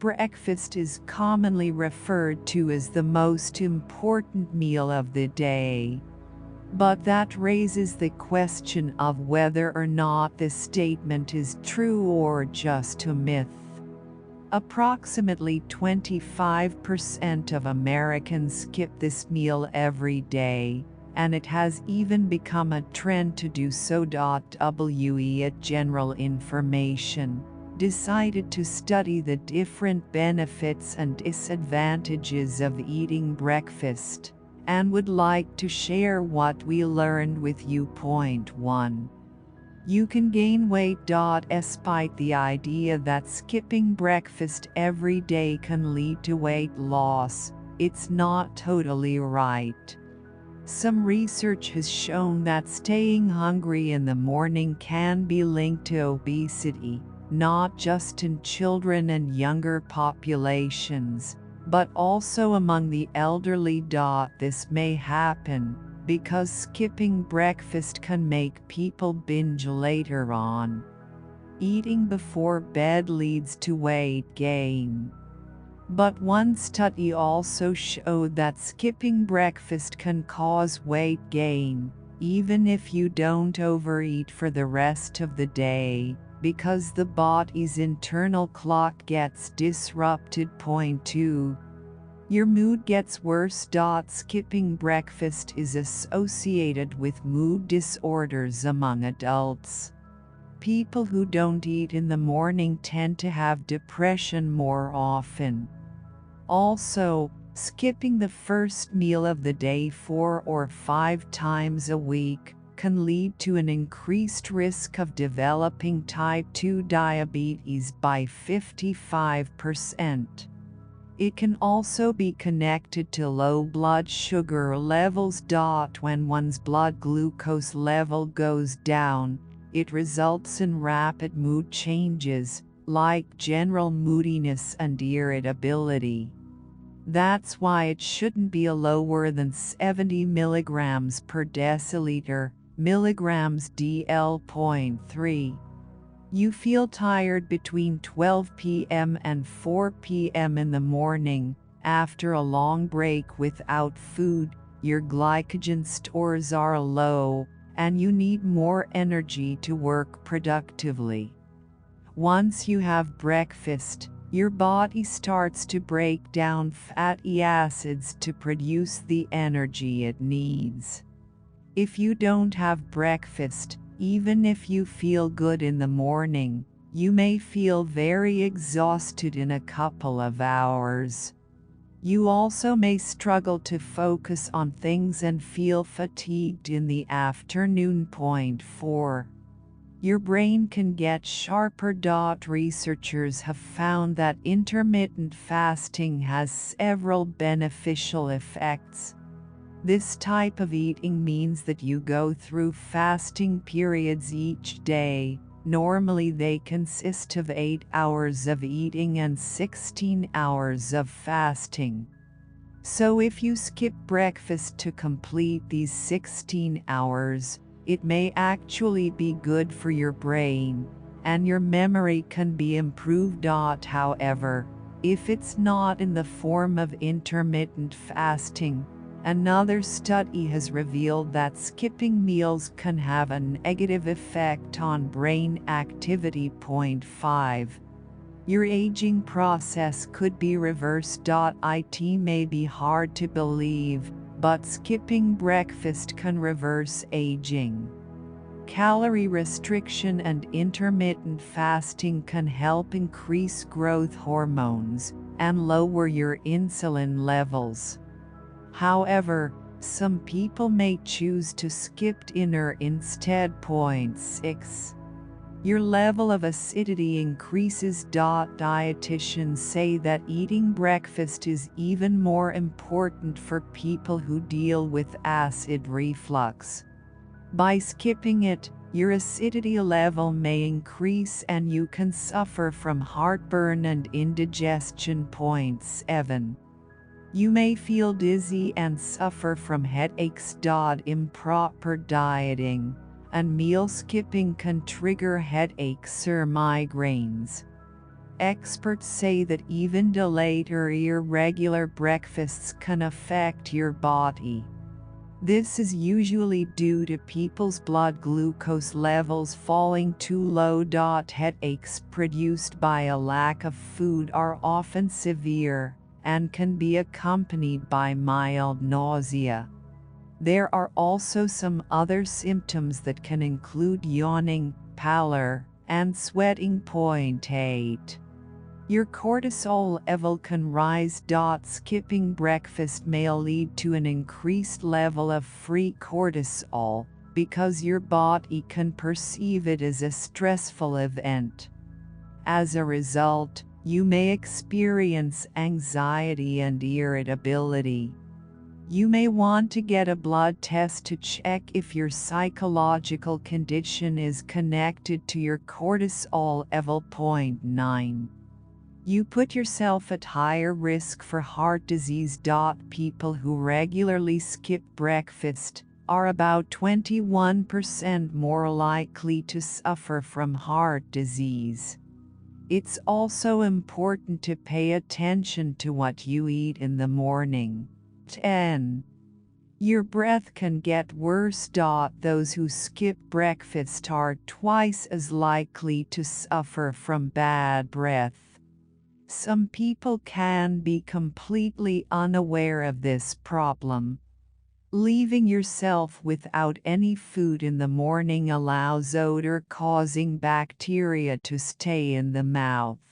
breakfast is commonly referred to as the most important meal of the day. But that raises the question of whether or not this statement is true or just a myth. Approximately 25% of Americans skip this meal every day, and it has even become a trend to do so. We at General Information decided to study the different benefits and disadvantages of eating breakfast, and would like to share what we learned with you. Point 1. You can gain weight. Despite the idea that skipping breakfast every day can lead to weight loss, it's not totally right. Some research has shown that staying hungry in the morning can be linked to obesity, not just in children and younger populations, but also among the elderly. This may happen because skipping breakfast can make people binge later on. Eating before bed leads to weight gain. But one study also showed that skipping breakfast can cause weight gain, even if you don't overeat for the rest of the day, because the body's internal clock gets disrupted. Point 2. Your mood gets worse. Skipping breakfast is associated with mood disorders among adults. People who don't eat in the morning tend to have depression more often. Also, skipping the first meal of the day 4 or 5 times a week can lead to an increased risk of developing type 2 diabetes by 55%. It can also be connected to low blood sugar levels. When one's blood glucose level goes down, it results in rapid mood changes, like general moodiness and irritability. That's why it shouldn't be lower than 70 milligrams per deciliter, milligrams DL.3. You feel tired between 12 p.m. and 4 p.m. in the morning. After a long break without food, your glycogen stores are low, and you need more energy to work productively. Once you have breakfast, your body starts to break down fatty acids to produce the energy it needs. If you don't have breakfast, even if you feel good in the morning, you may feel very exhausted in a couple of hours. You also may struggle to focus on things and feel fatigued in the afternoon. Point 4. Your brain can get sharper. Researchers have found that intermittent fasting has several beneficial effects. This type of eating means that you go through fasting periods each day. Normally they consist of 8 hours of eating and 16 hours of fasting. So if you skip breakfast to complete these 16 hours, it may actually be good for your brain, and your memory can be improved. However, if it's not in the form of intermittent fasting, another study has revealed that skipping meals can have a negative effect on brain activity. Point 5. Your aging process could be reversed. It may be hard to believe, but skipping breakfast can reverse aging. Calorie restriction and intermittent fasting can help increase growth hormones and lower your insulin levels. However, some people may choose to skip dinner instead. Point 6. Your level of acidity increases. Dietitians say that eating breakfast is even more important for people who deal with acid reflux. By skipping it, your acidity level may increase and you can suffer from heartburn and indigestion. Point 7. You may feel dizzy and suffer from headaches. Improper dieting and meal skipping can trigger headaches or migraines. Experts say that even delayed or irregular breakfasts can affect your body. This is usually due to people's blood glucose levels falling too low. Headaches produced by a lack of food are often severe and can be accompanied by mild nausea. There are also some other symptoms that can include yawning, pallor, and sweating. Point 8. Your cortisol level can rise. Skipping breakfast may lead to an increased level of free cortisol because your body can perceive it as a stressful event. As a result, you may experience anxiety and irritability. You may want to get a blood test to check if your psychological condition is connected to your cortisol level. Point 9. You put yourself at higher risk for heart disease. People who regularly skip breakfast are about 21% more likely to suffer from heart disease. It's also important to pay attention to what you eat in the morning. 10. Your breath can get worse. Those who skip breakfast are twice as likely to suffer from bad breath. Some people can be completely unaware of this problem. Leaving yourself without any food in the morning allows odor-causing bacteria to stay in the mouth.